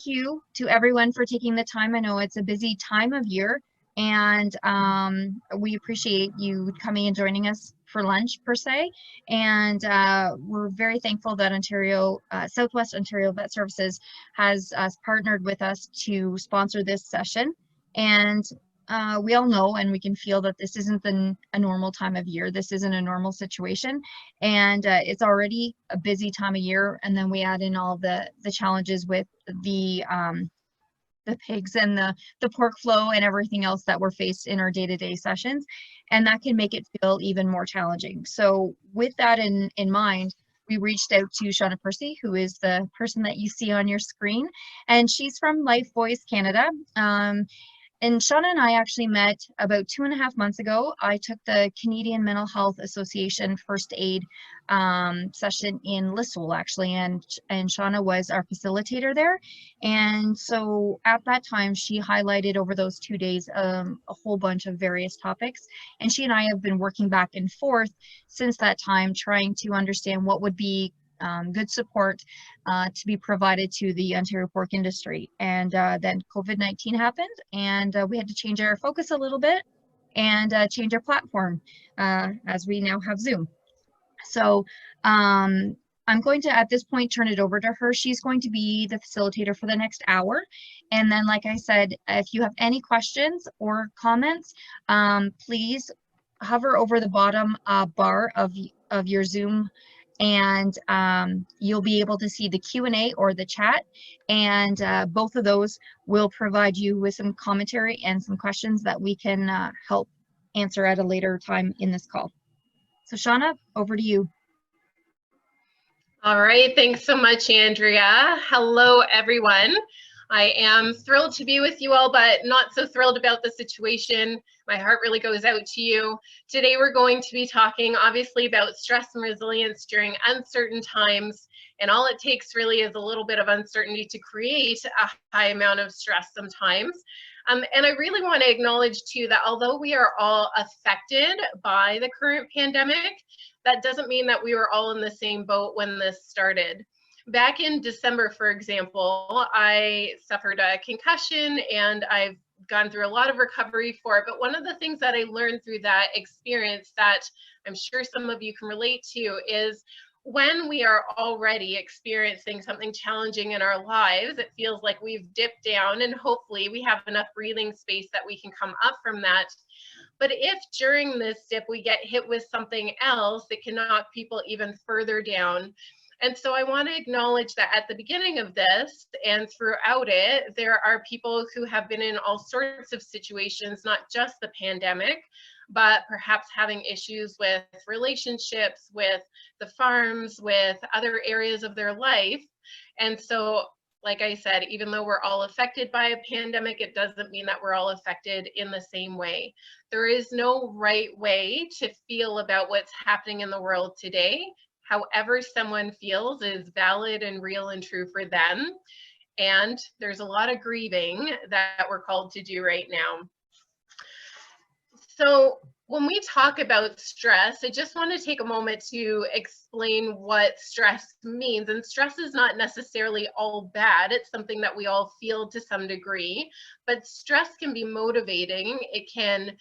you to everyone for taking the time. I know it's a busy time of year, and we appreciate you coming and joining us for lunch per se. And we're very thankful that Southwest Ontario Vet Services has partnered with us to sponsor this session. And we all know and we can feel that this isn't a normal time of year. This isn't a normal situation, and it's already a busy time of year. And then we add in all the challenges with the pigs and the pork flow and everything else that we're faced in our day-to-day sessions, and that can make it feel even more challenging. So with that in mind, we reached out to Shawna Percy, who is the person that you see on your screen, and she's from Life Voice Canada. And Shawna and I actually met about 2.5 months ago. I took the Canadian Mental Health Association First Aid session in Listowel, actually, and Shawna was our facilitator there. And so at that time, she highlighted over those 2 days a whole bunch of various topics. And she and I have been working back and forth since that time, trying to understand what would be good support to be provided to the Ontario pork industry. And then COVID-19 happened, and we had to change our focus a little bit and change our platform as we now have Zoom. So I'm going to, at this point, turn it over to her. She's going to be the facilitator for the next hour. And then, like I said, if you have any questions or comments, please hover over the bottom bar of your Zoom, and you'll be able to see the Q&A or the chat, and both of those will provide you with some commentary and some questions that we can help answer at a later time in this call. So Shawna, over to you. All right, thanks so much, Andrea. Hello, everyone. I am thrilled to be with you all, but not so thrilled about the situation. My heart really goes out to you. Today, we're going to be talking, obviously, about stress and resilience during uncertain times. And all it takes really is a little bit of uncertainty to create a high amount of stress sometimes. And I really want to acknowledge, too, that although we are all affected by the current pandemic, that doesn't mean that we were all in the same boat when this started. Back in December, for example, I suffered a concussion, and I've gone through a lot of recovery for it. But one of the things that I learned through that experience that I'm sure some of you can relate to is when we are already experiencing something challenging in our lives, it feels like we've dipped down, and hopefully we have enough breathing space that we can come up from that. But if during this dip we get hit with something else, it can knock people even further down. And so I want to acknowledge that at the beginning of this and throughout it, there are people who have been in all sorts of situations, not just the pandemic, but perhaps having issues with relationships, with the farms, with other areas of their life. And so, like I said, even though we're all affected by a pandemic, it doesn't mean that we're all affected in the same way. There is no right way to feel about what's happening in the world today. However someone feels is valid and real and true for them. And there's a lot of grieving that we're called to do right now. So when we talk about stress, I just want to take a moment to explain what stress means. And stress is not necessarily all bad. It's something that we all feel to some degree, but stress can be motivating. It can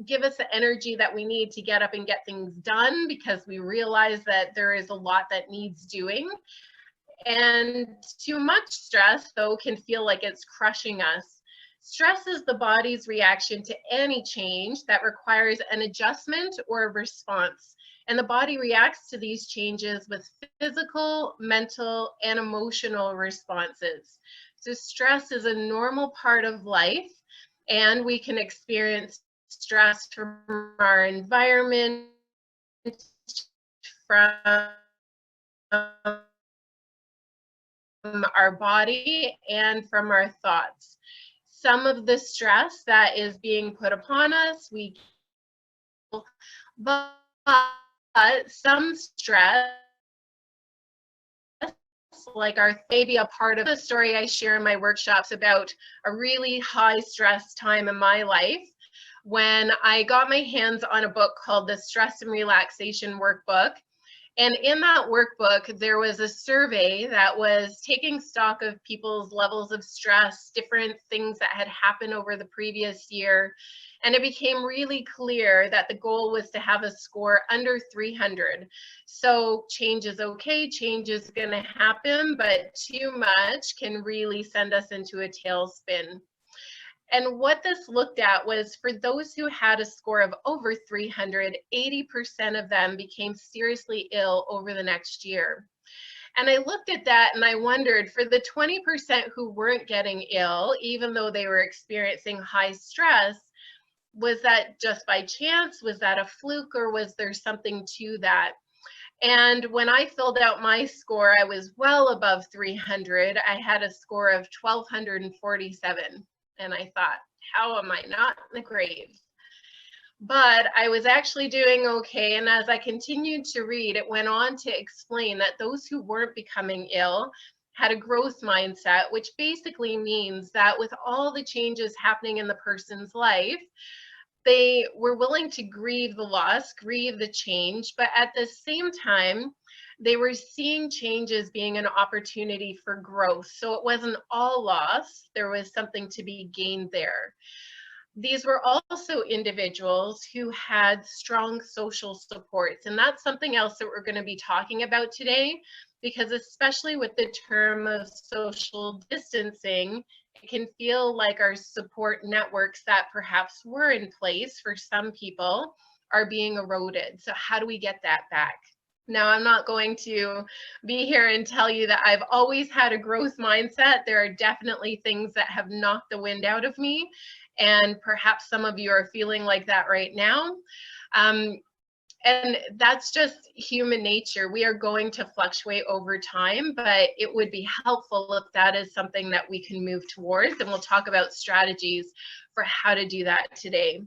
give us the energy that we need to get up and get things done because we realize that there is a lot that needs doing. And too much stress, though, can feel like it's crushing us. Stress is the body's reaction to any change that requires an adjustment or a response. And the body reacts to these changes with physical, mental, and emotional responses. So stress is a normal part of life, and we can experience stress from our environment, from our body, and from our thoughts. Some of the stress that is being put upon us, but some stress, like maybe a part of the story I share in my workshops about a really high stress time in my life when I got my hands on a book called the Stress and Relaxation Workbook. And in that workbook, there was a survey that was taking stock of people's levels of stress, different things that had happened over the previous year. And it became really clear that the goal was to have a score under 300. So change is okay, change is going to happen, but too much can really send us into a tailspin. And what this looked at was for those who had a score of over 300, 80% of them became seriously ill over the next year. And I looked at that and I wondered, for the 20% who weren't getting ill, even though they were experiencing high stress, was that just by chance? Was that a fluke, or was there something to that? And when I filled out my score, I was well above 300. I had a score of 1,247. And I thought, how am I not in the grave? But I was actually doing okay. And as I continued to read, it went on to explain that those who weren't becoming ill had a growth mindset, which basically means that with all the changes happening in the person's life, they were willing to grieve the loss, grieve the change, but at the same time, they were seeing changes being an opportunity for growth. So it wasn't all loss, there was something to be gained there. These were also individuals who had strong social supports, and that's something else that we're going to be talking about today, because especially with the term of social distancing, it can feel like our support networks that perhaps were in place for some people are being eroded. So how do we get that back? Now, I'm not going to be here and tell you that I've always had a growth mindset. There are definitely things that have knocked the wind out of me, and perhaps some of you are feeling like that right now. And that's just human nature. We are going to fluctuate over time, but it would be helpful if that is something that we can move towards, and we'll talk about strategies for how to do that today.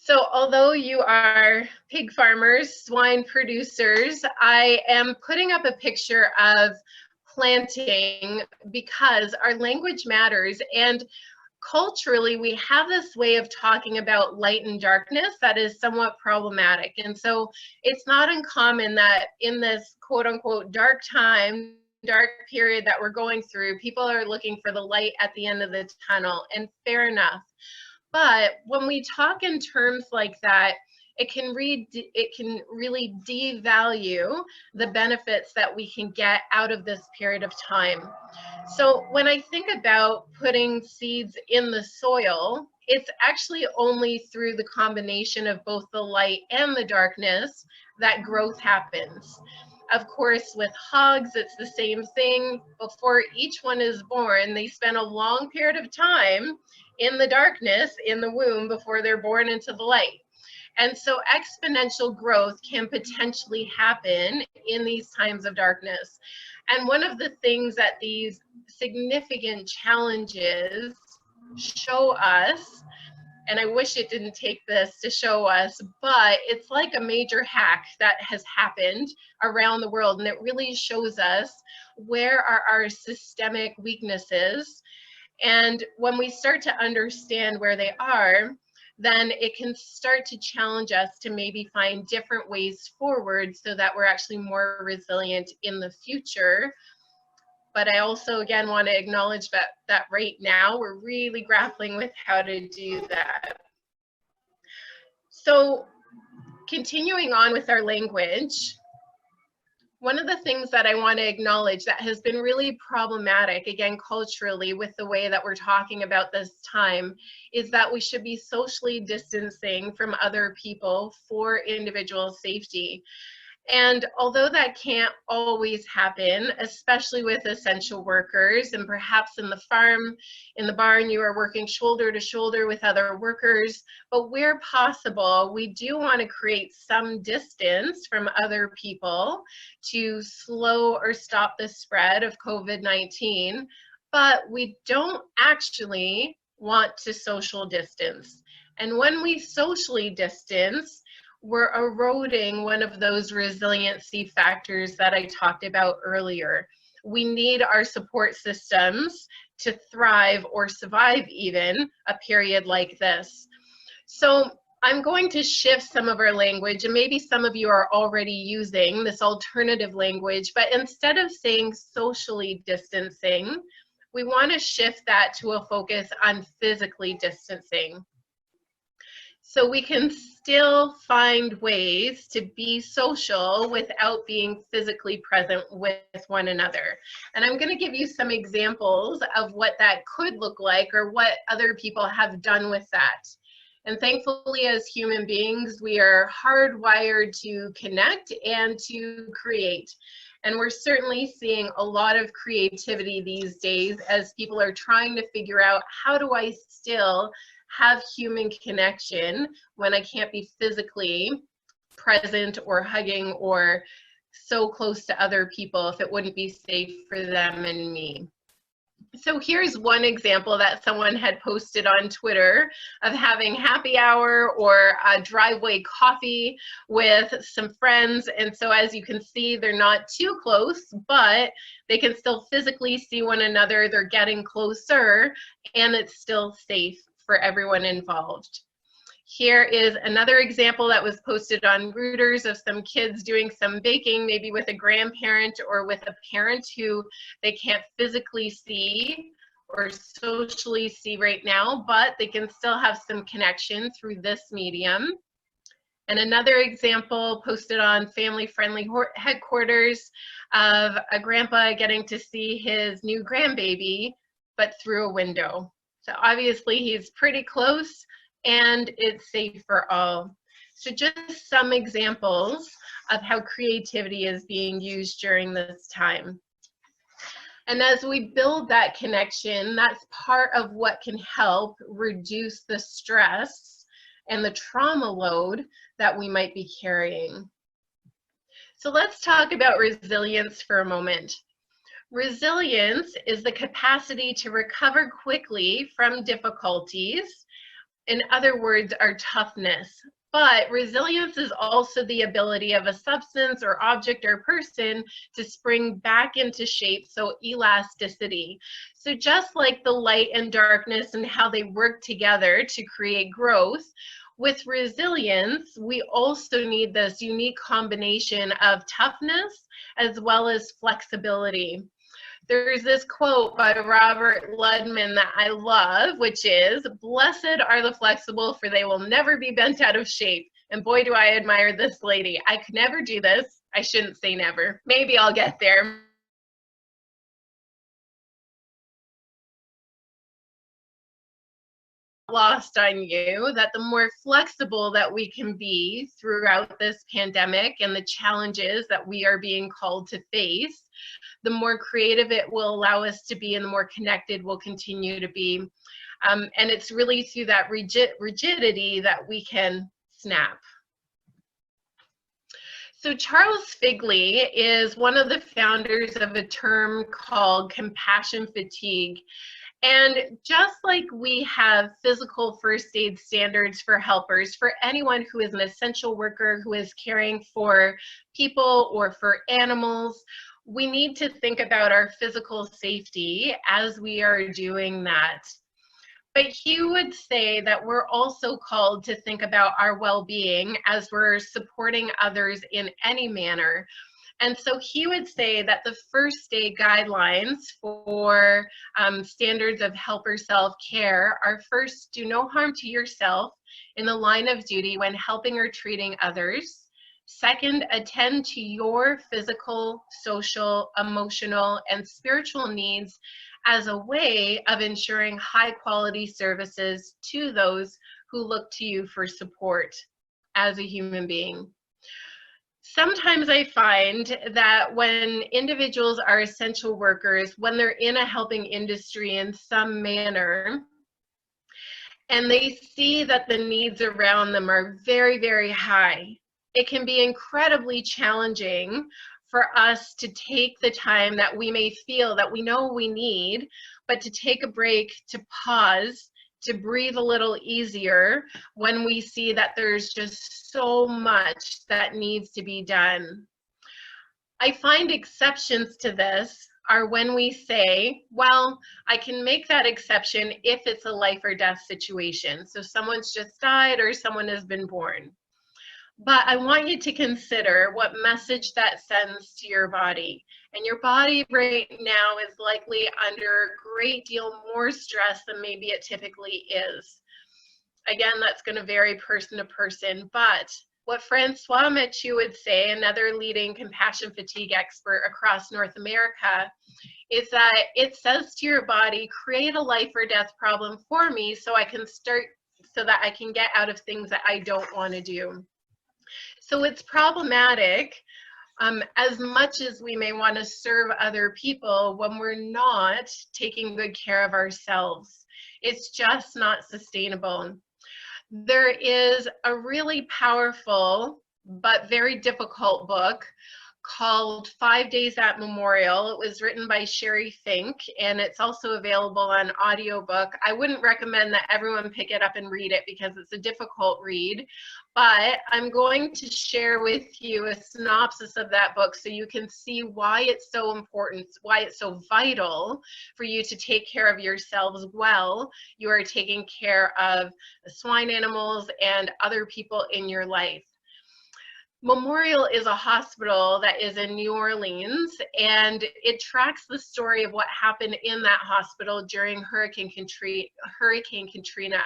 So although you are pig farmers, swine producers, I am putting up a picture of planting because our language matters. And culturally, we have this way of talking about light and darkness that is somewhat problematic. And so it's not uncommon that in this quote unquote dark time, dark period that we're going through, people are looking for the light at the end of the tunnel, and fair enough. But when we talk in terms like that, it can really devalue the benefits that we can get out of this period of time. So when I think about putting seeds in the soil, it's actually only through the combination of both the light and the darkness that growth happens. Of course, with hogs, it's the same thing. Before each one is born, they spend a long period of time in the darkness in the womb before they're born into the light. And so exponential growth can potentially happen in these times of darkness. And one of the things that these significant challenges show us, and I wish it didn't take this to show us, but it's like a major hack that has happened around the world, and it really shows us where are our systemic weaknesses. And when we start to understand where they are, then it can start to challenge us to maybe find different ways forward so that we're actually more resilient in the future. But I also, again, want to acknowledge that right now we're really grappling with how to do that. So continuing on with our language, one of the things that I want to acknowledge that has been really problematic, again, culturally, with the way that we're talking about this time, is that we should be socially distancing from other people for individual safety. And although that can't always happen, especially with essential workers, and perhaps in the farm, in the barn, you are working shoulder to shoulder with other workers, but where possible, we do want to create some distance from other people to slow or stop the spread of COVID-19, but we don't actually want to social distance. And when we socially distance, we're eroding one of those resiliency factors that I talked about earlier. We need our support systems to thrive or survive even a period like this. So I'm going to shift some of our language, and maybe some of you are already using this alternative language, but instead of saying socially distancing, we want to shift that to a focus on physically distancing. So we can still find ways to be social without being physically present with one another. And I'm going to give you some examples of what that could look like or what other people have done with that. And thankfully, as human beings, we are hardwired to connect and to create. And we're certainly seeing a lot of creativity these days as people are trying to figure out, how do I still have human connection when I can't be physically present or hugging or so close to other people if it wouldn't be safe for them and me. So here's one example that someone had posted on Twitter of having happy hour or a driveway coffee with some friends. And so as you can see, they're not too close, but they can still physically see one another. They're getting closer, and it's still safe for everyone involved. Here is another example that was posted on Reuters of some kids doing some baking, maybe with a grandparent or with a parent who they can't physically see or socially see right now, but they can still have some connection through this medium. And another example posted on Family Friendly Headquarters of a grandpa getting to see his new grandbaby, but through a window. So obviously he's pretty close, and it's safe for all. So just some examples of how creativity is being used during this time. And as we build that connection, that's part of what can help reduce the stress and the trauma load that we might be carrying. So let's talk about resilience for a moment. Resilience is the capacity to recover quickly from difficulties. In other words, our toughness. But resilience is also the ability of a substance or object or person to spring back into shape, so elasticity. So just like the light and darkness and how they work together to create growth, with resilience, we also need this unique combination of toughness as well as flexibility. There's this quote by Robert Ludman that I love, which is, "Blessed are the flexible, for they will never be bent out of shape." And boy, do I admire this lady. I could never do this. I shouldn't say never. Maybe I'll get there. Lost on you that the more flexible that we can be throughout this pandemic and the challenges that we are being called to face, the more creative it will allow us to be and the more connected we'll continue to be. And it's really through that rigidity that we can snap. So Charles Figley is one of the founders of a term called compassion fatigue. And just like we have physical first aid standards for helpers, for anyone who is an essential worker who is caring for people or for animals, we need to think about our physical safety as we are doing that. But he would say that we're also called to think about our well-being as we're supporting others in any manner. And so he would say that the first aid guidelines for standards of helper self-care are: first, do no harm to yourself in the line of duty when helping or treating others. Second, attend to your physical, social, emotional, and spiritual needs as a way of ensuring high quality services to those who look to you for support as a human being. Sometimes I find that when individuals are essential workers, when they're in a helping industry in some manner, and they see that the needs around them are very, very high, it can be incredibly challenging for us to take the time that we may feel that we know we need, but to take a break, to pause, to breathe a little easier when we see that there's just so much that needs to be done. I find exceptions to this are when we say, well, I can make that exception if it's a life or death situation. So someone's just died or someone has been born. But I want you to consider what message that sends to your body. And your body right now is likely under a great deal more stress than maybe it typically is. Again, that's going to vary person to person, but what Francois Mathieu would say, another leading compassion fatigue expert across North America, is that it says to your body, create a life or death problem for me so I can start, so that I can get out of things that I don't want to do. So it's problematic as much as we may want to serve other people when we're not taking good care of ourselves. It's just not sustainable. There is a really powerful but very difficult book called 5 Days at Memorial. It was written by Sherry Fink, and it's also available on audiobook. I wouldn't recommend that everyone pick it up and read it because it's a difficult read, but I'm going to share with you a synopsis of that book so you can see why it's so important, why it's so vital for you to take care of yourselves well. You are taking care of the swine animals and other people in your life. Memorial is a hospital that is in New Orleans, and it tracks the story of what happened in that hospital during Hurricane Katrina.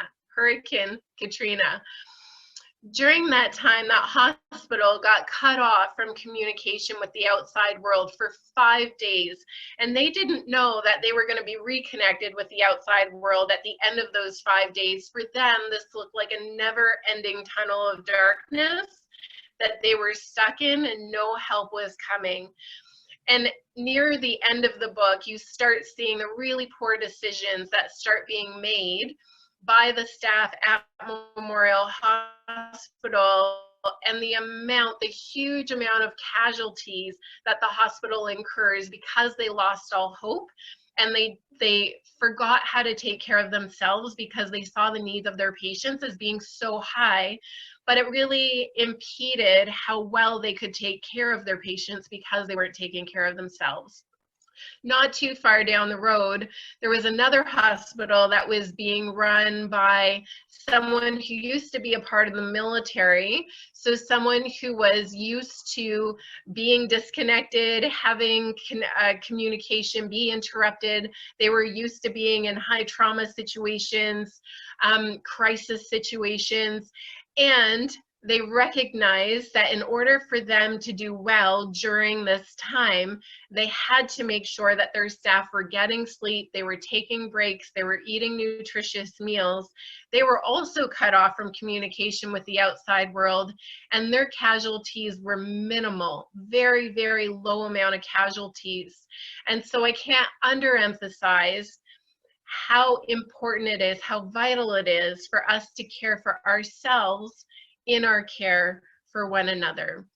During that time, that hospital got cut off from communication with the outside world for 5 days, and they didn't know that they were going to be reconnected with the outside world at the end of those 5 days. For them, this looked like a never-ending tunnel of darkness that they were stuck in and no help was coming. And near the end of the book, you start seeing the really poor decisions that start being made by the staff at Memorial Hospital, and the huge amount of casualties that the hospital incurs because they lost all hope, and they forgot how to take care of themselves because they saw the needs of their patients as being so high, but it really impeded how well they could take care of their patients because they weren't taking care of themselves. Not too far down the road, there was another hospital that was being run by someone who used to be a part of the military. So someone who was used to being disconnected, having communication be interrupted. They were used to being in high trauma situations, crisis situations, and they recognized that in order for them to do well during this time, they had to make sure that their staff were getting sleep, they were taking breaks, they were eating nutritious meals. They were also cut off from communication with the outside world, and their casualties were minimal, very, very low amount of casualties. And so I can't underemphasize how important it is, how vital it is for us to care for ourselves in our care for one another.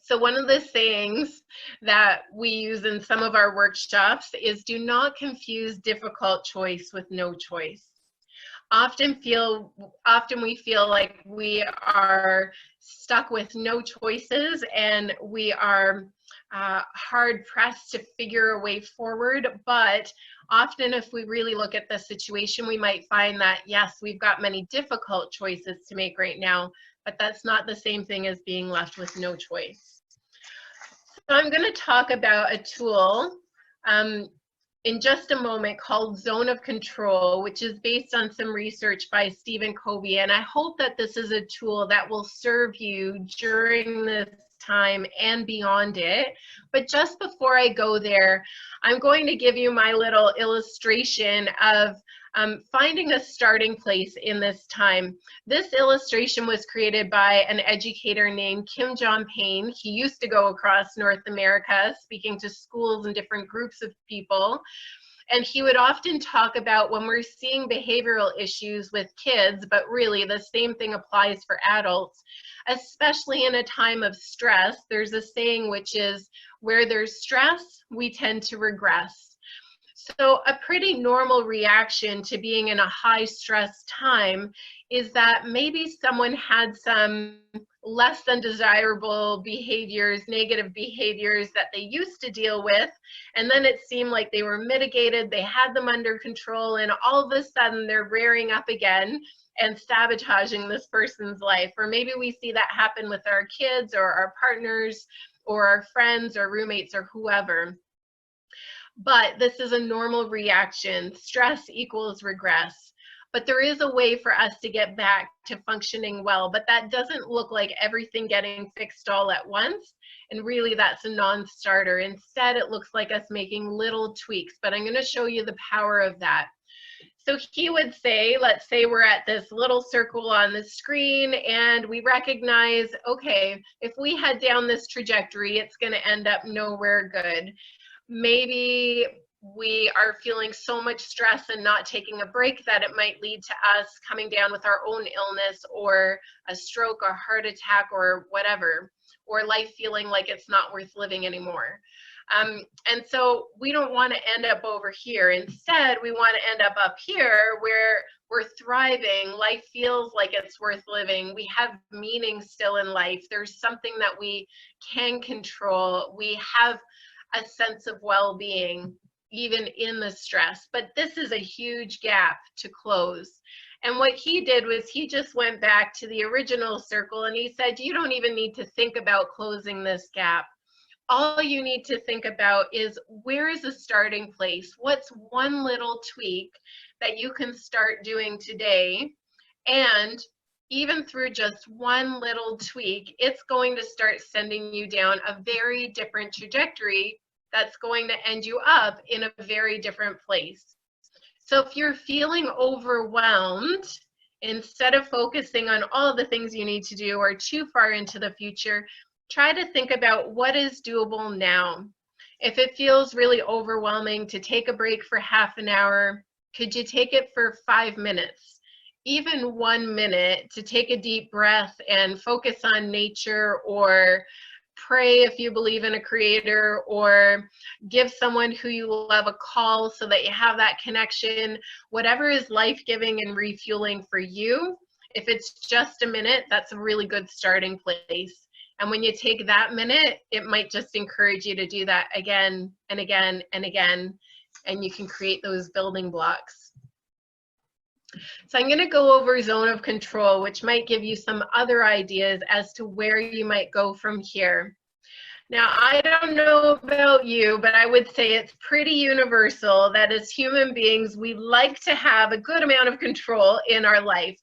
So one of the sayings that we use in some of our workshops is, do not confuse difficult choice with no choice. Often we feel like we are stuck with no choices, and we are hard pressed to figure a way forward. But often if we really look at the situation, we might find that, yes, we've got many difficult choices to make right now, but that's not the same thing as being left with no choice. So I'm going to talk about a tool in just a moment called Zone of Control, which is based on some research by Stephen Covey. And I hope that this is a tool that will serve you during this time and beyond it. But just before I go there, I'm going to give you my little illustration of finding a starting place in this time. This illustration was created by an educator named Kim John Payne. He used to go across North America speaking to schools and different groups of people. And he would often talk about when we're seeing behavioral issues with kids, but really the same thing applies for adults, especially in a time of stress. There's a saying which is, where there's stress, we tend to regress. So a pretty normal reaction to being in a high stress time is that maybe someone had some less than desirable behaviors, negative behaviors that they used to deal with. And then it seemed like they were mitigated, they had them under control, and all of a sudden they're rearing up again and sabotaging this person's life. Or maybe we see that happen with our kids or our partners or our friends or roommates or whoever. But this is a normal reaction. Stress equals regress. But there is a way for us to get back to functioning well, but that doesn't look like everything getting fixed all at once. And really that's a non-starter. Instead, it looks like us making little tweaks, but I'm going to show you the power of that. So he would say, let's say we're at this little circle on the screen and we recognize, okay, if we head down this trajectory, it's going to end up nowhere good. Maybe we are feeling so much stress and not taking a break that it might lead to us coming down with our own illness or a stroke or heart attack or whatever, or life feeling like it's not worth living anymore. And so we don't want to end up over here. Instead, we want to end up here where we're thriving. Life feels like it's worth living. We have meaning still in life. There's something that we can control. We have a sense of well-being even in the stress, but this is a huge gap to close. And what he did was he just went back to the original circle and he said, you don't even need to think about closing this gap. All you need to think about is, where is a starting place? What's one little tweak that you can start doing today? And even through just one little tweak, it's going to start sending you down a very different trajectory that's going to end you up in a very different place. So if you're feeling overwhelmed, instead of focusing on all the things you need to do or too far into the future, try to think about what is doable now. If it feels really overwhelming to take a break for half an hour, could you take it for 5 minutes? Even 1 minute to take a deep breath and focus on nature, or pray if you believe in a creator, or give someone who you love a call so that you have that connection. Whatever is life-giving and refueling for you, if it's just a minute, that's a really good starting place. And when you take that minute, it might just encourage you to do that again and again and again, and you can create those building blocks. So I'm going to go over zone of control, which might give you some other ideas as to where you might go from here. Now, I don't know about you, but I would say it's pretty universal that as human beings, we like to have a good amount of control in our life.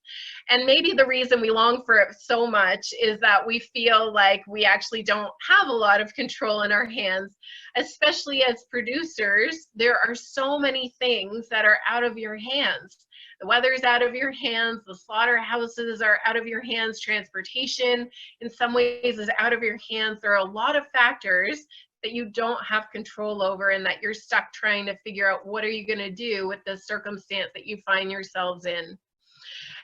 And maybe the reason we long for it so much is that we feel like we actually don't have a lot of control in our hands. Especially as producers, there are so many things that are out of your hands. The weather's out of your hands, the slaughterhouses are out of your hands, transportation in some ways is out of your hands. There are a lot of factors that you don't have control over and that you're stuck trying to figure out what are you going to do with the circumstance that you find yourselves in.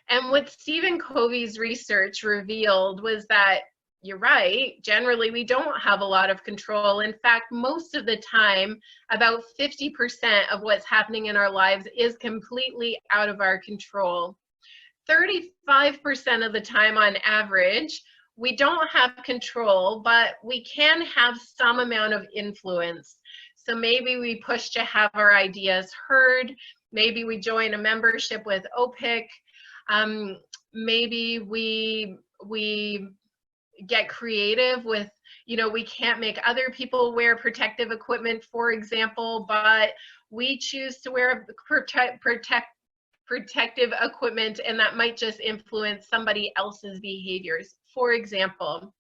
And what Stephen Covey's research revealed was that you're right, generally we don't have a lot of control. In fact, most of the time, about 50% of what's happening in our lives is completely out of our control. 35% of the time on average, we don't have control, but we can have some amount of influence. So maybe we push to have our ideas heard, maybe we join a membership with OPIC, maybe we get creative with, you know, we can't make other people wear protective equipment, for example, but we choose to wear protective equipment, and that might just influence somebody else's behaviors, for example.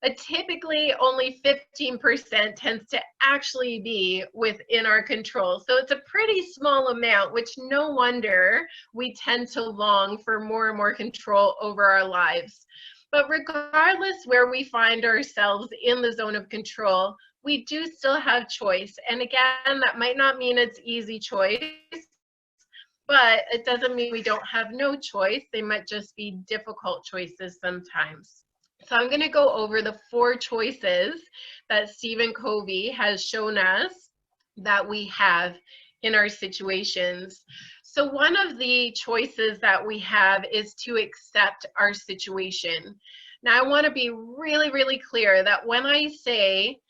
But typically only 15% tends to actually be within our control. So it's a pretty small amount, which no wonder we tend to long for more and more control over our lives. But regardless where we find ourselves in the zone of control, we do still have choice. And again, that might not mean it's easy choice, but it doesn't mean we don't have no choice. They might just be difficult choices sometimes. So I'm going to go over the 4 choices that Stephen Covey has shown us that we have in our situations. So one of the choices that we have is to accept our situation. Now, I want to be really, really clear that when I say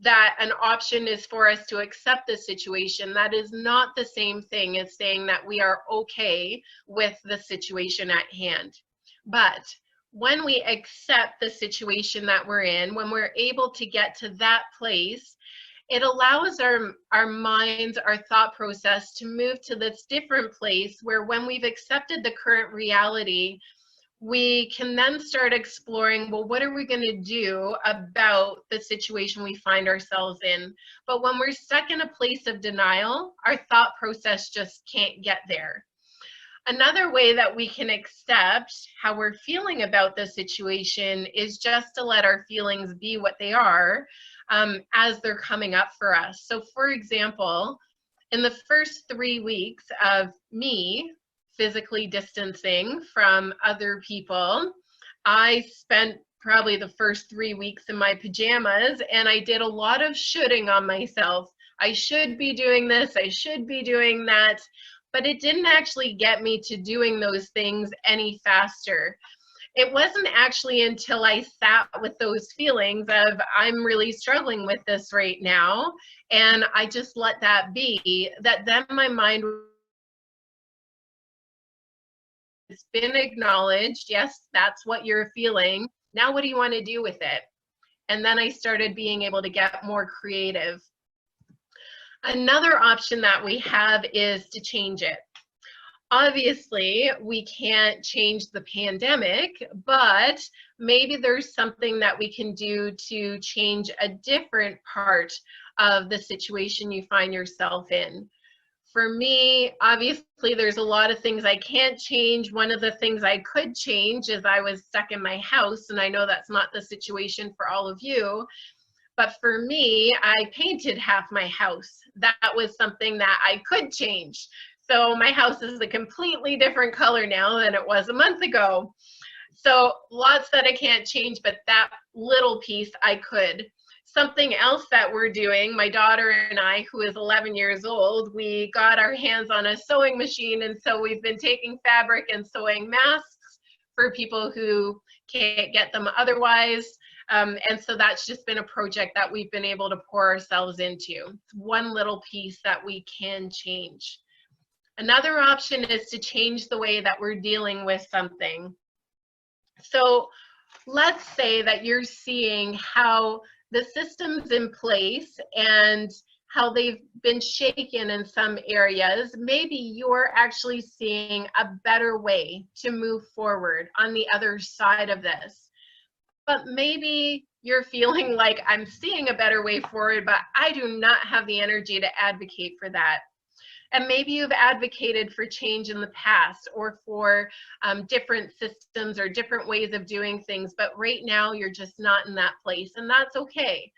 that an option is for us to accept the situation, that is not the same thing as saying that we are okay with the situation at hand. But when we accept the situation that we're in, when we're able to get to that place, it allows our minds, our thought process to move to this different place where when we've accepted the current reality, we can then start exploring, well, what are we going to do about the situation we find ourselves in? But when we're stuck in a place of denial, our thought process just can't get there. Another way that we can accept how we're feeling about the situation is just to let our feelings be what they are as they're coming up for us. So for example, in the first 3 weeks of me physically distancing from other people, I spent probably the first 3 weeks in my pajamas, and I did a lot of shoulding on myself. I should be doing this, I should be doing that, but it didn't actually get me to doing those things any faster. It wasn't actually until I sat with those feelings of I'm really struggling with this right now, and I just let that be, that then my mind, it's been acknowledged. Yes, that's what you're feeling. Now, what do you want to do with it? And then I started being able to get more creative. Another option that we have is to change it. Obviously, we can't change the pandemic, but maybe there's something that we can do to change a different part of the situation you find yourself in. For me, obviously, there's a lot of things I can't change. One of the things I could change is I was stuck in my house, and I know that's not the situation for all of you. But for me, I painted half my house. That was something that I could change. So my house is a completely different color now than it was a month ago. So lots that I can't change, but that little piece I could. Something else that we're doing, my daughter and I, who is 11 years old, we got our hands on a sewing machine, and so we've been taking fabric and sewing masks for people who can't get them otherwise. And so that's just been a project that we've been able to pour ourselves into. It's one little piece that we can change. Another option is to change the way that we're dealing with something. So let's say that you're seeing how the systems in place and how they've been shaken in some areas. Maybe you're actually seeing a better way to move forward on the other side of this. But maybe you're feeling like I'm seeing a better way forward, but I do not have the energy to advocate for that. And maybe you've advocated for change in the past or for different systems or different ways of doing things, but right now you're just not in that place, and that's okay.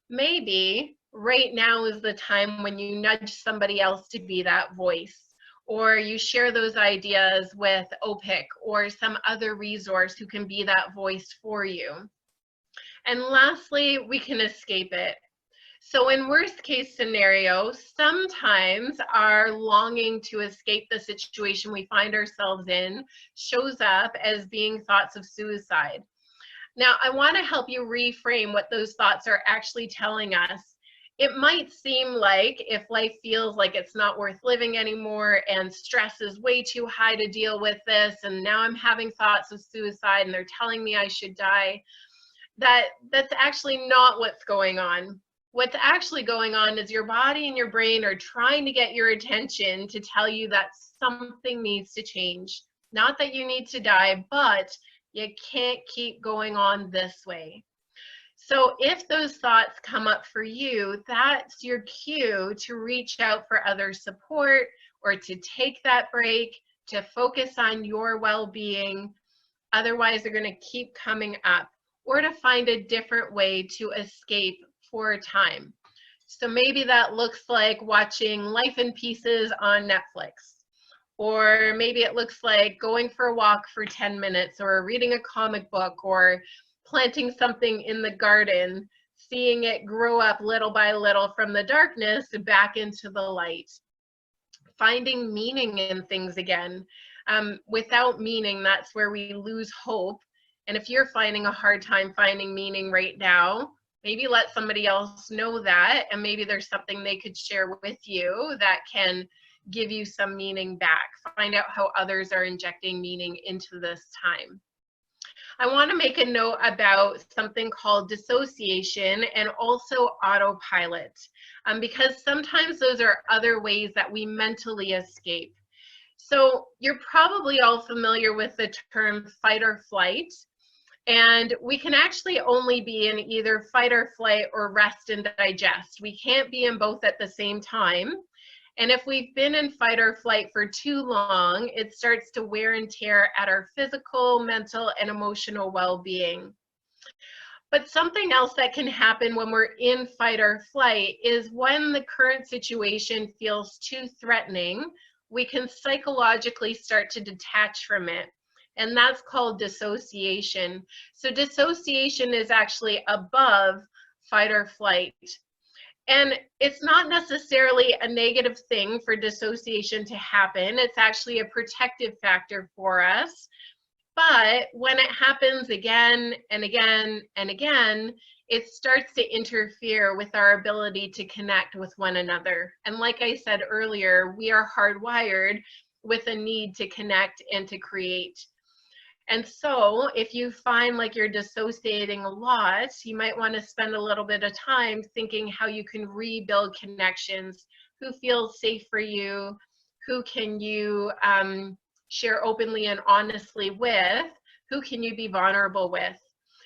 Maybe right now is the time when you nudge somebody else to be that voice, or you share those ideas with OPIC or some other resource who can be that voice for you. And lastly, we can escape it. So in worst case scenario, sometimes our longing to escape the situation we find ourselves in shows up as being thoughts of suicide. Now, I want to help you reframe what those thoughts are actually telling us. It might seem like if life feels like it's not worth living anymore and stress is way too high to deal with this, and now I'm having thoughts of suicide and they're telling me I should die, that's actually not what's going on. What's actually going on is your body and your brain are trying to get your attention to tell you that something needs to change. Not that you need to die, but you can't keep going on this way. So if those thoughts come up for you, that's your cue to reach out for other support or to take that break, to focus on your well-being. Otherwise, they're going to keep coming up, or to find a different way to escape for a time. So maybe that looks like watching Life in Pieces on Netflix, or maybe it looks like going for a walk for 10 minutes, or reading a comic book, or planting something in the garden, seeing it grow up little by little from the darkness back into the light. Finding meaning in things again. Without meaning, that's where we lose hope. And if you're finding a hard time finding meaning right now, maybe let somebody else know that, and maybe there's something they could share with you that can give you some meaning back. Find out how others are injecting meaning into this time. I want to make a note about something called dissociation and also autopilot, because sometimes those are other ways that we mentally escape. So you're probably all familiar with the term fight or flight. And we can actually only be in either fight or flight or rest and digest. We can't be in both at the same time. And if we've been in fight or flight for too long, it starts to wear and tear at our physical, mental, and emotional well-being. But something else that can happen when we're in fight or flight is when the current situation feels too threatening, we can psychologically start to detach from it. And that's called dissociation. So dissociation is actually above fight or flight. And it's not necessarily a negative thing for dissociation to happen. It's actually a protective factor for us. But when it happens again and again and again, it starts to interfere with our ability to connect with one another. And like I said earlier, we are hardwired with a need to connect and to create. And so if you find like you're dissociating a lot, you might want to spend a little bit of time thinking how you can rebuild connections. Who feels safe for you? Who can you share openly and honestly with? Who can you be vulnerable with?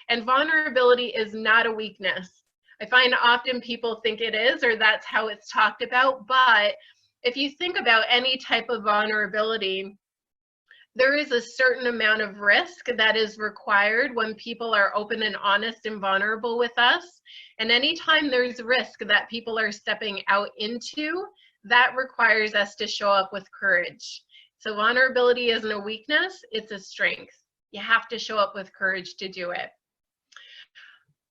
And vulnerability is not a weakness. I find often people think it is, or that's how it's talked about. But if you think about any type of vulnerability, there is a certain amount of risk that is required when people are open and honest and vulnerable with us. And anytime there's risk that people are stepping out into, that requires us to show up with courage. So vulnerability isn't a weakness, it's a strength. You have to show up with courage to do it.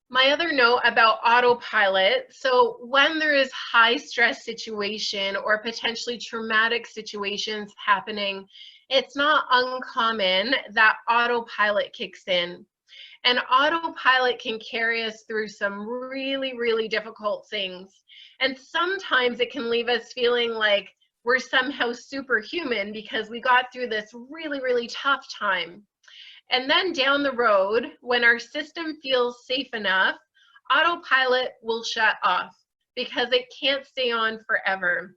My other note about autopilot, so when there is high stress situation or potentially traumatic situations happening, it's not uncommon that autopilot kicks in. And autopilot can carry us through some really, really difficult things. And sometimes it can leave us feeling like we're somehow superhuman because we got through this really, really tough time. And then down the road, when our system feels safe enough, autopilot will shut off because it can't stay on forever.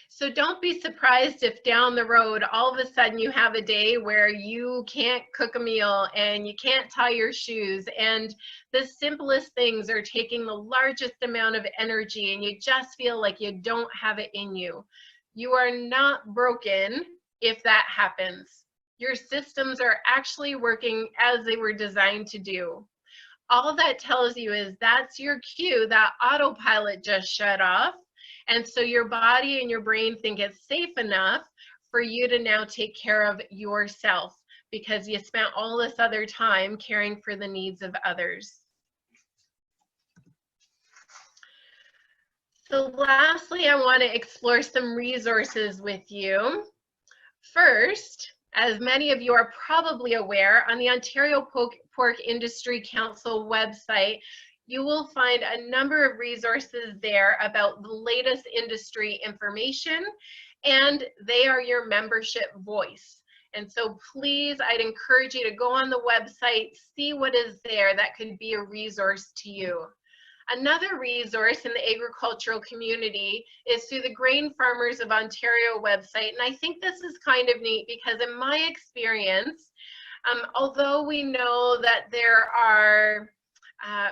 So don't be surprised if down the road, all of a sudden you have a day where you can't cook a meal and you can't tie your shoes, and the simplest things are taking the largest amount of energy and you just feel like you don't have it in you. You are not broken if that happens. Your systems are actually working as they were designed to do. All that tells you is that's your cue that autopilot just shut off. And so your body and your brain think it's safe enough for you to now take care of yourself because you spent all this other time caring for the needs of others. So lastly, I want to explore some resources with you. First, as many of you are probably aware, on the Ontario Pork Industry Council website, you will find a number of resources there about the latest industry information, and they are your membership voice. And so please, I'd encourage you to go on the website, see what is there that could be a resource to you. Another resource in the agricultural community is through the Grain Farmers of Ontario website. And I think this is kind of neat because in my experience, although we know that there are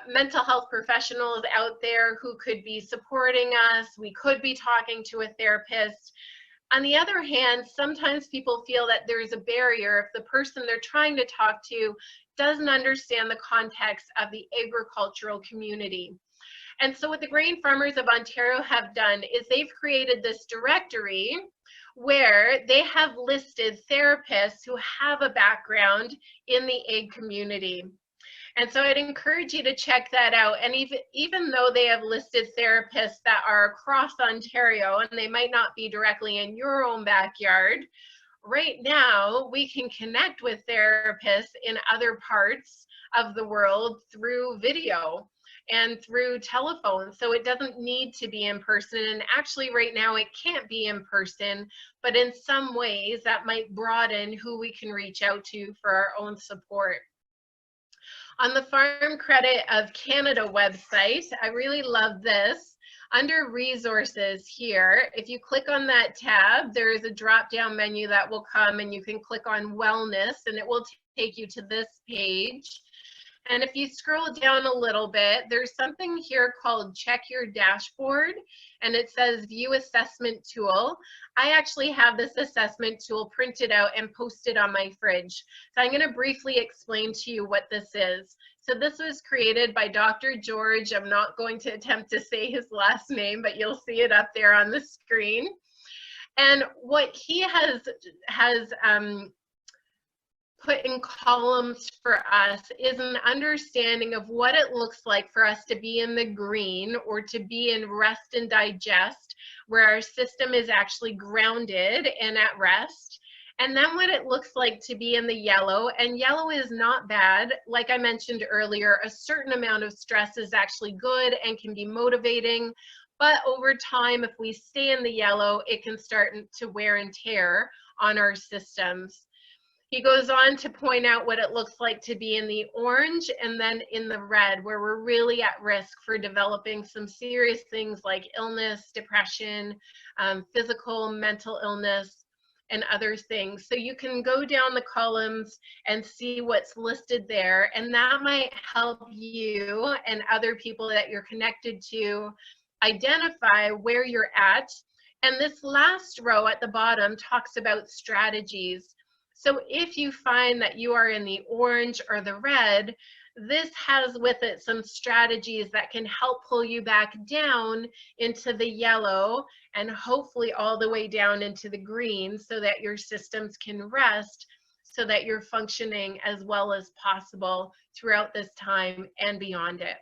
mental health professionals out there who could be supporting us, we could be talking to a therapist. On the other hand, sometimes people feel that there's a barrier if the person they're trying to talk to doesn't understand the context of the agricultural community. And so what the Grain Farmers of Ontario have done is they've created this directory where they have listed therapists who have a background in the ag community. And so I'd encourage you to check that out. And even though they have listed therapists that are across Ontario and they might not be directly in your own backyard, right now we can connect with therapists in other parts of the world through video and through telephone. So it doesn't need to be in person. And actually right now it can't be in person, but in some ways that might broaden who we can reach out to for our own support. On the Farm Credit of Canada website, I really love this. Under resources here, if you click on that tab, there is a drop-down menu that will come and you can click on wellness and it will take you to this page. And if you scroll down a little bit, there's something here called Check Your Dashboard, and it says View Assessment Tool. I actually have this assessment tool printed out and posted on my fridge. So I'm going to briefly explain to you what this is. So this was created by Dr. George. I'm not going to attempt to say his last name, but you'll see it up there on the screen. And what he has put in columns for us is an understanding of what it looks like for us to be in the green or to be in rest and digest, where our system is actually grounded and at rest. And then what it looks like to be in the yellow, and yellow is not bad. Like I mentioned earlier, a certain amount of stress is actually good and can be motivating. But over time, if we stay in the yellow, it can start to wear and tear on our systems. He goes on to point out what it looks like to be in the orange and then in the red, where we're really at risk for developing some serious things like illness, depression, physical, mental illness, and other things. So you can go down the columns and see what's listed there, and that might help you and other people that you're connected to identify where you're at. And this last row at the bottom talks about strategies. So if you find that you are in the orange or the red, this has with it some strategies that can help pull you back down into the yellow and hopefully all the way down into the green so that your systems can rest, so that you're functioning as well as possible throughout this time and beyond it.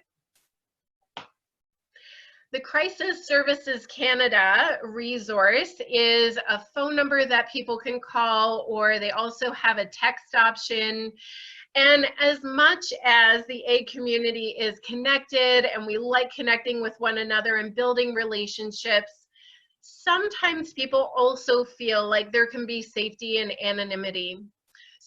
The Crisis Services Canada resource is a phone number that people can call, or they also have a text option. And as much as the A community is connected and we like connecting with one another and building relationships, sometimes people also feel like there can be safety in anonymity.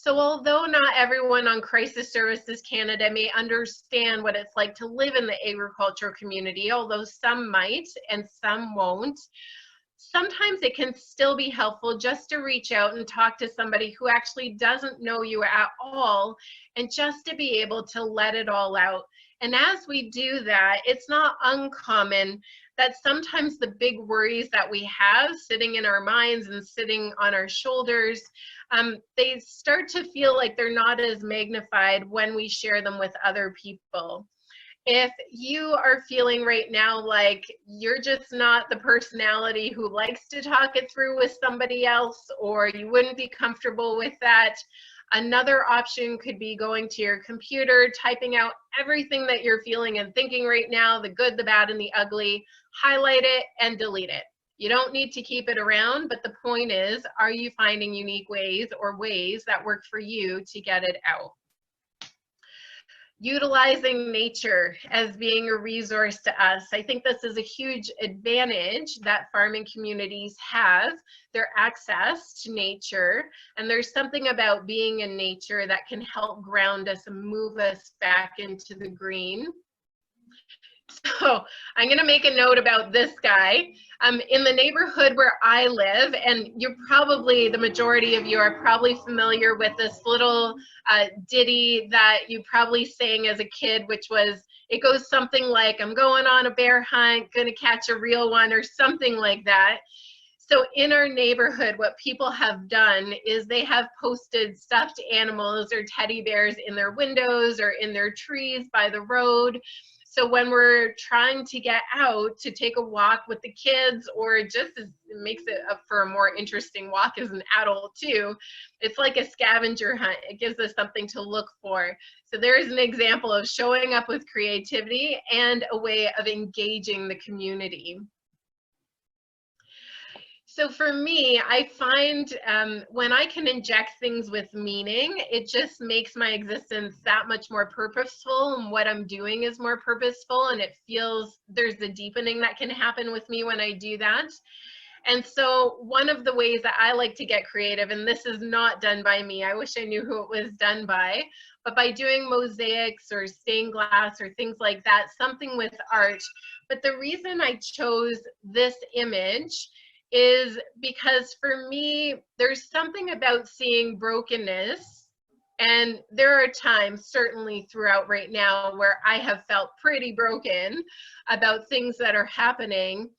So although not everyone on Crisis Services Canada may understand what it's like to live in the agricultural community, although some might and some won't, sometimes it can still be helpful just to reach out and talk to somebody who actually doesn't know you at all, and just to be able to let it all out. And as we do that, it's not uncommon that sometimes the big worries that we have sitting in our minds and sitting on our shoulders, they start to feel like they're not as magnified when we share them with other people. If you are feeling right now like you're just not the personality who likes to talk it through with somebody else, or you wouldn't be comfortable with that, another option could be going to your computer, typing out everything that you're feeling and thinking right now, the good, the bad, and the ugly, highlight it and delete it. You don't need to keep it around, but the point is, are you finding unique ways or ways that work for you to get it out? Utilizing nature as being a resource to us. I think this is a huge advantage that farming communities have, their access to nature. And there's something about being in nature that can help ground us and move us back into the green. So I'm going to make a note about this guy. In the neighborhood where I live, and you're probably, the majority of you are probably familiar with this little ditty that you probably sang as a kid, which was, it goes something like, I'm going on a bear hunt, gonna catch a real one, or something like that. So in our neighborhood, what people have done is they have posted stuffed animals or teddy bears in their windows or in their trees by the road. So when we're trying to get out to take a walk with the kids, or just as it makes it up for a more interesting walk as an adult too, it's like a scavenger hunt. It gives us something to look for. So there's an example of showing up with creativity and a way of engaging the community. So for me, I find when I can inject things with meaning, it just makes my existence that much more purposeful, and what I'm doing is more purposeful, and it feels there's a deepening that can happen with me when I do that. And so one of the ways that I like to get creative, and this is not done by me, I wish I knew who it was done by, but by doing mosaics or stained glass or things like that, something with art. But the reason I chose this image is because for me, there's something about seeing brokenness. And there are times, certainly throughout right now, where I have felt pretty broken about things that are happening.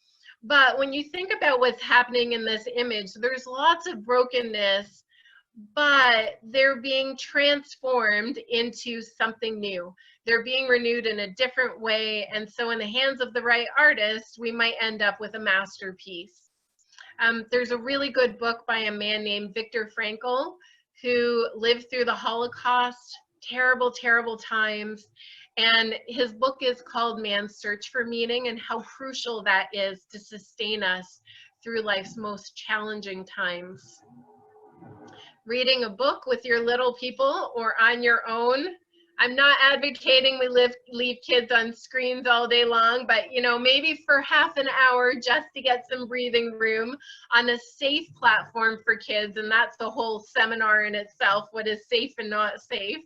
But when you think about what's happening in this image, there's lots of brokenness, but they're being transformed into something new. They're being renewed in a different way. And so in the hands of the right artist, we might end up with a masterpiece. There's a really good book by a man named Viktor Frankl, who lived through the Holocaust, terrible, terrible times. And his book is called Man's Search for Meaning, and how crucial that is to sustain us through life's most challenging times. Reading a book with your little people or on your own. I'm not advocating we leave kids on screens all day long, but maybe for half an hour just to get some breathing room on a safe platform for kids. And that's the whole seminar in itself, what is safe and not safe.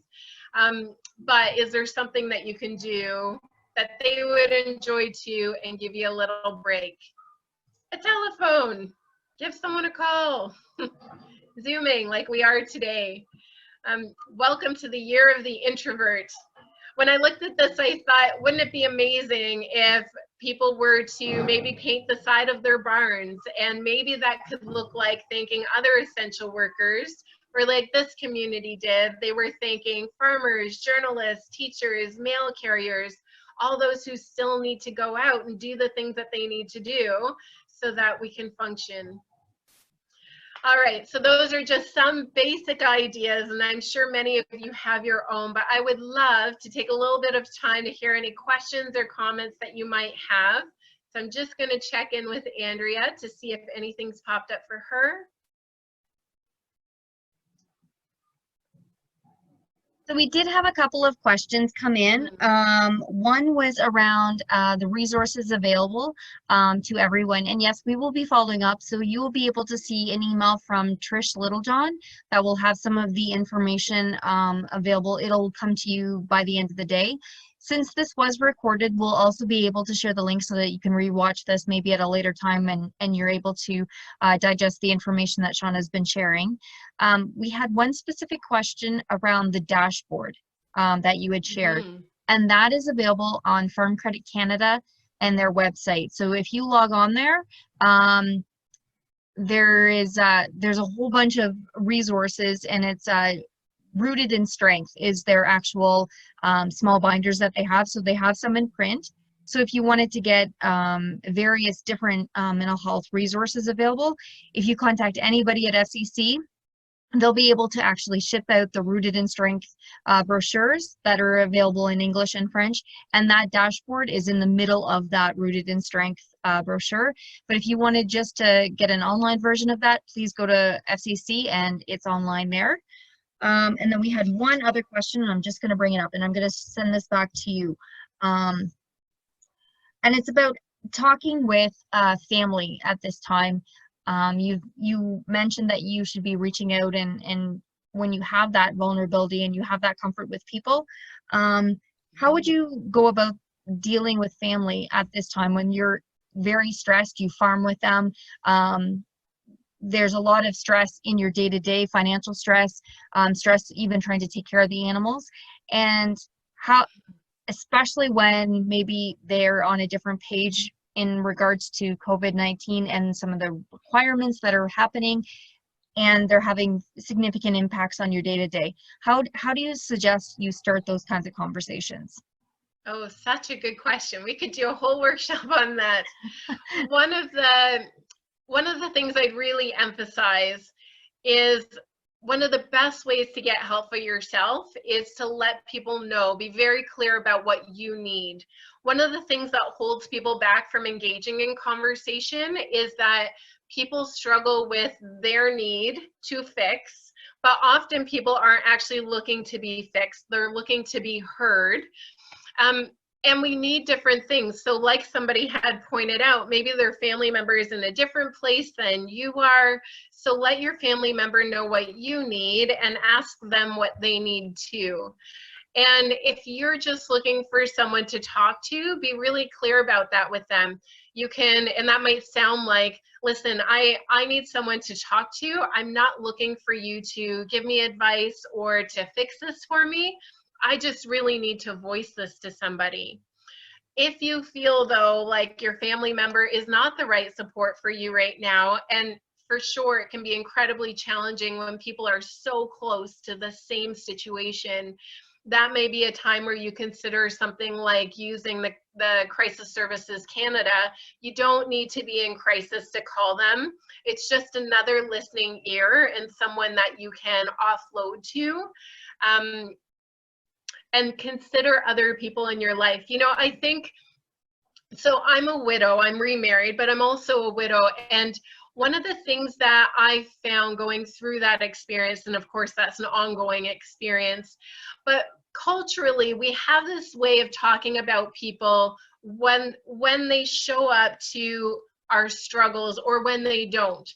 But is there something that you can do that they would enjoy too and give you a little break? A telephone, give someone a call, Zooming like we are today. Welcome to the year of the introvert. When I looked at this, I thought, wouldn't it be amazing if people were to maybe paint the side of their barns, and maybe that could look like thanking other essential workers, or like this community did, they were thanking farmers, journalists, teachers, mail carriers, all those who still need to go out and do the things that they need to do so that we can function. All right, so those are just some basic ideas, and I'm sure many of you have your own, but I would love to take a little bit of time to hear any questions or comments that you might have. So I'm just going to check in with Andrea to see if anything's popped up for her. So we did have a couple of questions come in. One was around the resources available to everyone. And yes, we will be following up. So you will be able to see an email from Trish Littlejohn that will have some of the information available. It'll come to you by the end of the day. Since this was recorded, we'll also be able to share the link so that you can rewatch this maybe at a later time, and you're able to digest the information that Shawna has been sharing. We had one specific question around the dashboard that you had shared, and that is available on Farm Credit Canada and their website. So if you log on there, there's a whole bunch of resources, and it's Rooted in Strength is their actual small binders that they have. So they have some in print. So if you wanted to get various different mental health resources available, if you contact anybody at FCC, they'll be able to actually ship out the Rooted in Strength brochures that are available in English and French. And that dashboard is in the middle of that Rooted in Strength brochure. But if you wanted just to get an online version of that, please go to FCC and it's online there. And then we had one other question, and I'm just going to bring it up, and I'm going to send this back to you. And it's about talking with family at this time. You mentioned that you should be reaching out, and when you have that vulnerability and you have that comfort with people, how would you go about dealing with family at this time when you're very stressed? You farm with them. There's a lot of stress in your day-to-day, financial stress, stress even trying to take care of the animals. And how, especially when maybe they're on a different page in regards to COVID-19 and some of the requirements that are happening, and they're having significant impacts on your day-to-day. How do you suggest you start those kinds of conversations? Oh, such a good question. We could do a whole workshop on that. One of the things I'd really emphasize is one of the best ways to get help for yourself is to let people know, be very clear about what you need. One of the things that holds people back from engaging in conversation is that people struggle with their need to fix, but often people aren't actually looking to be fixed. They're looking to be heard. And we need different things. So like somebody had pointed out, maybe their family member is in a different place than you are. So let your family member know what you need and ask them what they need too. And if you're just looking for someone to talk to, be really clear about that with them. You can, and that might sound like, listen, I need someone to talk to. I'm not looking for you to give me advice or to fix this for me. I just really need to voice this to somebody. If you feel though, like your family member is not the right support for you right now, and for sure, it can be incredibly challenging when people are so close to the same situation, that may be a time where you consider something like using the Crisis Services Canada. You don't need to be in crisis to call them. It's just another listening ear and someone that you can offload to. And consider other people in your life. You know, I think, so I'm a widow, I'm remarried, but I'm also a widow. And one of the things that I found going through that experience, and of course that's an ongoing experience, but culturally we have this way of talking about people when they show up to our struggles or when they don't.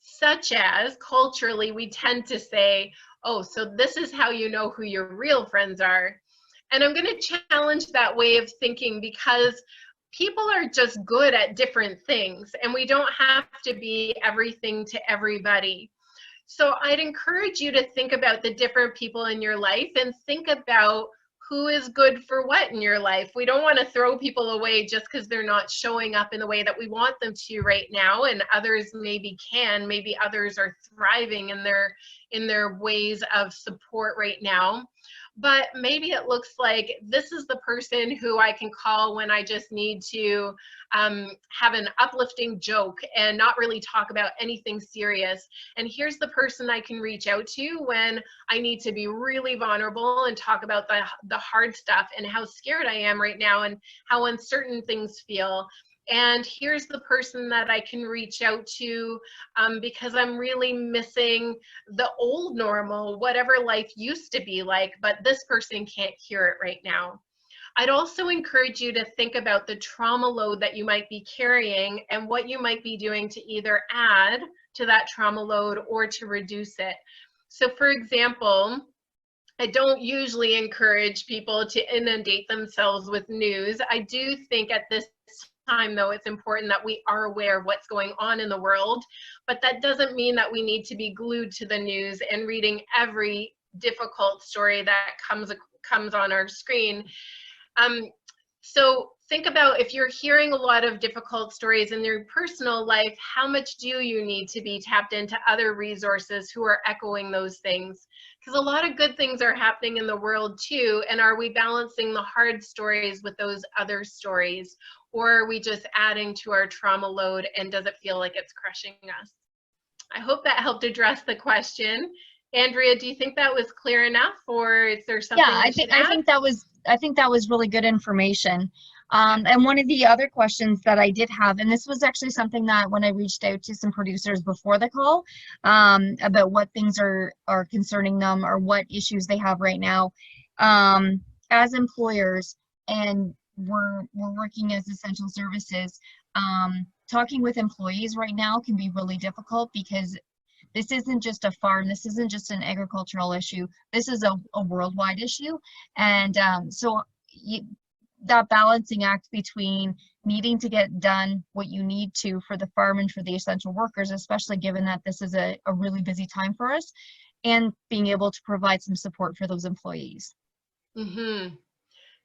Such as culturally, we tend to say, oh, so this is how you know who your real friends are. And I'm going to challenge that way of thinking, because people are just good at different things and we don't have to be everything to everybody. So I'd encourage you to think about the different people in your life and think about who is good for what in your life. We don't want to throw people away just because they're not showing up in the way that we want them to right now, and others maybe can, maybe others are thriving in their ways of support right now. But maybe it looks like this is the person who I can call when I just need to have an uplifting joke and not really talk about anything serious. And here's the person I can reach out to when I need to be really vulnerable and talk about the hard stuff and how scared I am right now and how uncertain things feel. And here's the person that I can reach out to because I'm really missing the old normal, whatever life used to be like, but this person can't hear it right now. I'd also encourage you to think about the trauma load that you might be carrying and what you might be doing to either add to that trauma load or to reduce it. So for example, I don't usually encourage people to inundate themselves with news. I do think at this time, though, it's important that we are aware of what's going on in the world, but that doesn't mean that we need to be glued to the news and reading every difficult story that comes on our screen. So think about, if you're hearing a lot of difficult stories in your personal life, how much do you need to be tapped into other resources who are echoing those things? Because a lot of good things are happening in the world too, and are we balancing the hard stories with those other stories? Or are we just adding to our trauma load, and does it feel like it's crushing us? I hope that helped address the question. Andrea, do you think that was clear enough, or is there something? Yeah, I think that was really good information. And one of the other questions that I did have, and this was actually something that when I reached out to some producers before the call about what things are concerning them or what issues they have right now, as employers, and we're working as essential services, talking with employees right now can be really difficult, because this isn't just a farm, this isn't just an agricultural issue, this is a worldwide issue. And so that balancing act between needing to get done what you need to for the farm and for the essential workers, especially given that this is a really busy time for us, and being able to provide some support for those employees. Mm-hmm.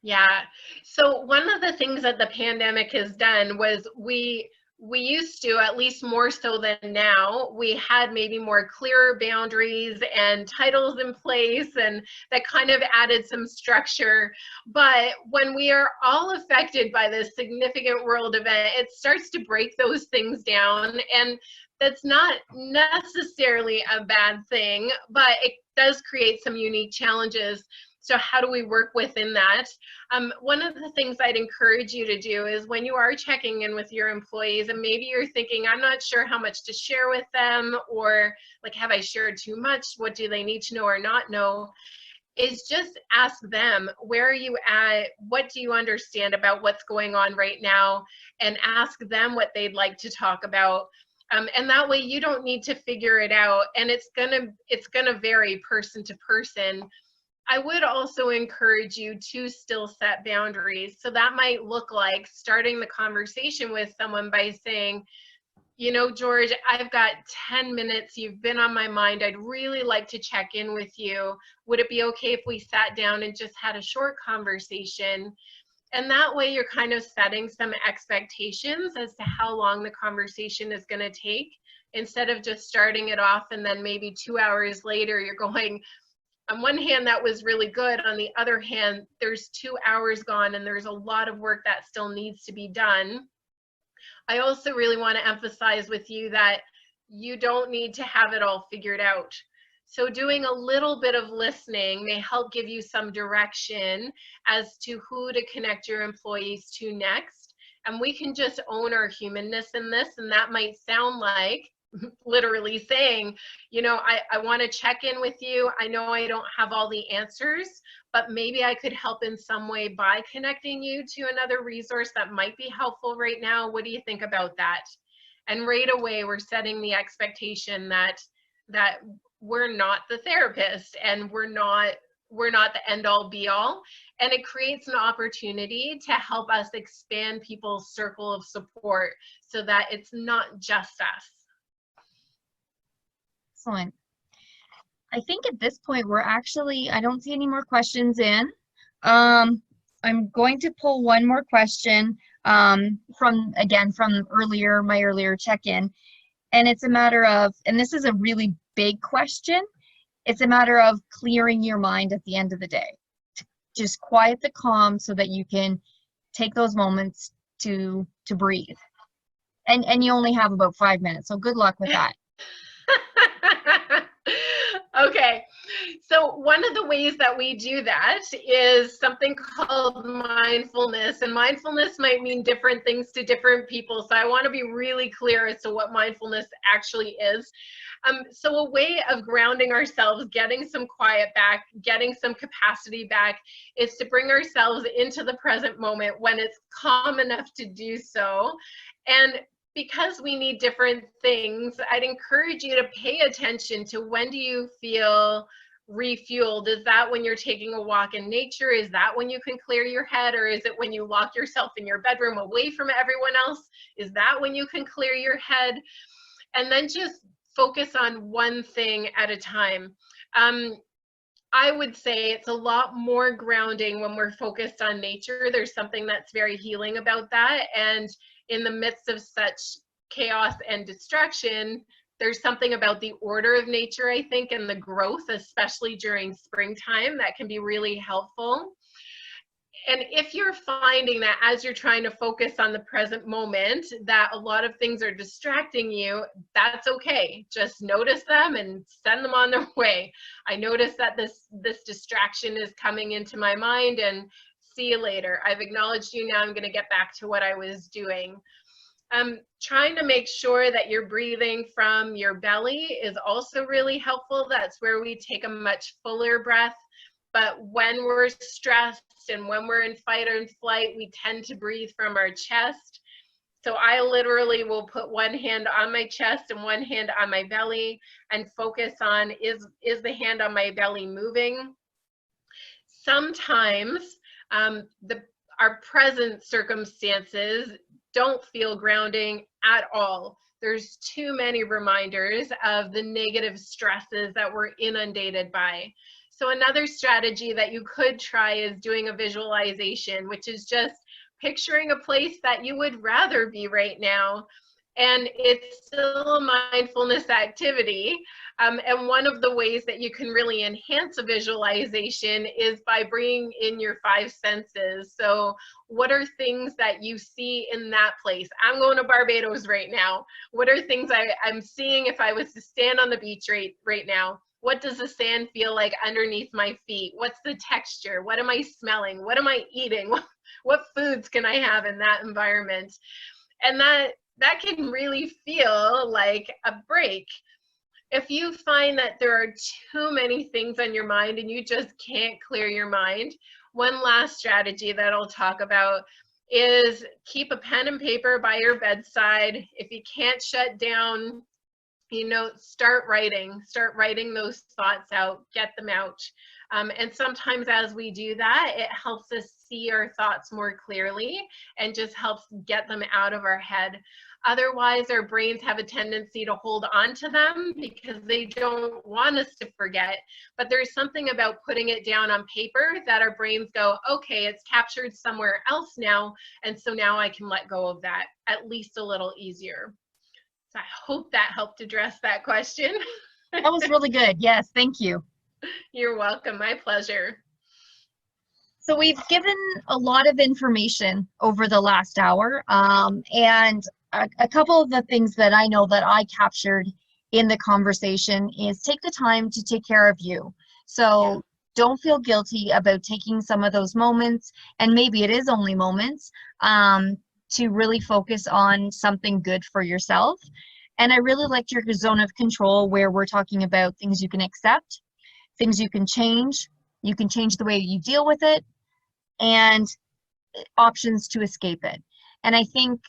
Yeah. So one of the things that the pandemic has done was we used to, at least more so than now, we had maybe more clearer boundaries and titles in place, and that kind of added some structure. But when we are all affected by this significant world event, it starts to break those things down. And that's not necessarily a bad thing, but it does create some unique challenges. So how do we work within that? One of the things I'd encourage you to do is when you are checking in with your employees and maybe you're thinking, I'm not sure how much to share with them, or like, have I shared too much? What do they need to know or not know? Is just ask them, where are you at? What do you understand about what's going on right now? And ask them what they'd like to talk about. And that way you don't need to figure it out. And it's gonna vary person to person. I would also encourage you to still set boundaries. So that might look like starting the conversation with someone by saying, you know, George, I've got 10 minutes. You've been on my mind. I'd really like to check in with you. Would it be okay if we sat down and just had a short conversation? And that way you're kind of setting some expectations as to how long the conversation is going to take, instead of just starting it off and then maybe 2 hours later you're going, on one hand, that was really good. On the other hand, there's 2 hours gone and there's a lot of work that still needs to be done. I also really want to emphasize with you that you don't need to have it all figured out. So doing a little bit of listening may help give you some direction as to who to connect your employees to next. And we can just own our humanness in this. And that might sound like literally saying, you know, I want to check in with you. I know I don't have all the answers, but maybe I could help in some way by connecting you to another resource that might be helpful right now. What do you think about that? And right away, we're setting the expectation that we're not the therapist and we're not the end all be all. And it creates an opportunity to help us expand people's circle of support so that it's not just us. Excellent. I think at this point we're actually, I don't see any more questions in. I'm going to pull one more question from earlier, my earlier check-in. And it's a matter of, and this is a really big question, it's a matter of clearing your mind at the end of the day. Just quiet the calm so that you can take those moments to breathe. And you only have about 5 minutes, so good luck with that. Okay, so one of the ways that we do that is something called mindfulness, and mindfulness might mean different things to different people, so I want to be really clear as to what mindfulness actually is. So a way of grounding ourselves, getting some quiet back, getting some capacity back, is to bring ourselves into the present moment when it's calm enough to do so. And because we need different things, I'd encourage you to pay attention to, when do you feel refueled? Is that when you're taking a walk in nature? Is that when you can clear your head? Or is it when you lock yourself in your bedroom away from everyone else? Is that when you can clear your head? And then just focus on one thing at a time. I would say it's a lot more grounding when we're focused on nature. There's something that's very healing about that. And in the midst of such chaos and distraction, there's something about the order of nature, I think, and the growth, especially during springtime, that can be really helpful. And if you're finding that as you're trying to focus on the present moment, that a lot of things are distracting you, that's okay. Just notice them and send them on their way. I notice that this distraction is coming into my mind, and see you later. I've acknowledged you, now I'm going to get back to what I was doing. Trying to make sure that you're breathing from your belly is also really helpful. That's where we take a much fuller breath. But when we're stressed and when we're in fight or flight, we tend to breathe from our chest. So I literally will put one hand on my chest and one hand on my belly and focus on, is the hand on my belly moving? Sometimes our present circumstances don't feel grounding at all. There's too many reminders of the negative stresses that we're inundated by. So another strategy that you could try is doing a visualization, which is just picturing a place that you would rather be right now. And it's still a mindfulness activity. And one of the ways that you can really enhance a visualization is by bringing in your 5 senses. So what are things that you see in that place? I'm going to Barbados right now. What are things I'm seeing if I was to stand on the beach right now? What does the sand feel like underneath my feet? What's the texture? What am I smelling? What am I eating? What foods can I have in that environment? And that can really feel like a break. If you find that there are too many things on your mind and you just can't clear your mind, one last strategy that I'll talk about is keep a pen and paper by your bedside. If you can't shut down, start writing those thoughts out, get them out. And sometimes as we do that, it helps us see our thoughts more clearly and just helps get them out of our head. Otherwise, our brains have a tendency to hold on to them because they don't want us to forget. But there's something about putting it down on paper that our brains go, okay, it's captured somewhere else now. And so now I can let go of that at least a little easier. So I hope that helped address that question. That was really good. Yes, thank you. You're welcome. My pleasure. So we've given a lot of information over the last hour, and a couple of the things that I know that I captured in the conversation is take the time to take care of you. So don't feel guilty about taking some of those moments, and maybe it is only moments, to really focus on something good for yourself. And I really liked your zone of control where we're talking about things you can accept, things you can change the way you deal with it, and options to escape it. And I think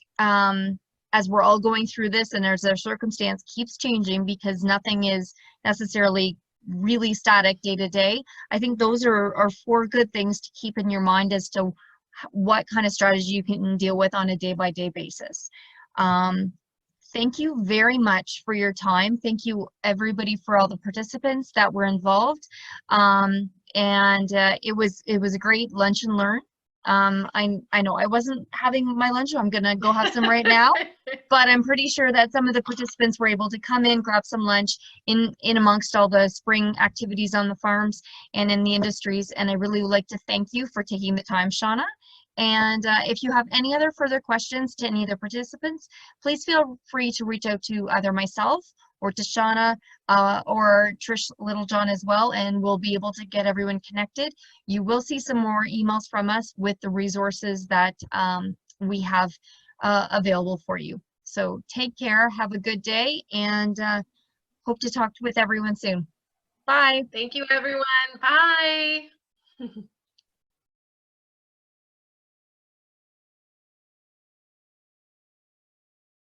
as we're all going through this and as our circumstance keeps changing because nothing is necessarily really static day to day, I think those are 4 good things to keep in your mind as to what kind of strategy you can deal with on a day-by-day basis. Thank you very much for your time. Thank you everybody for all the participants that were involved. It was a great lunch and learn. I know I wasn't having my lunch, so I'm gonna go have some right now, but I'm pretty sure that some of the participants were able to come in, grab some lunch in amongst all the spring activities on the farms and in the industries. And I really would like to thank you for taking the time, Shawna. And if you have any other further questions to any of the participants, please feel free to reach out to either myself or to Shawna or Trish Littlejohn as well, and we'll be able to get everyone connected. You will see some more emails from us with the resources that we have available for you. So take care, have a good day, and hope to talk with everyone soon. Bye. Thank you, everyone. Bye.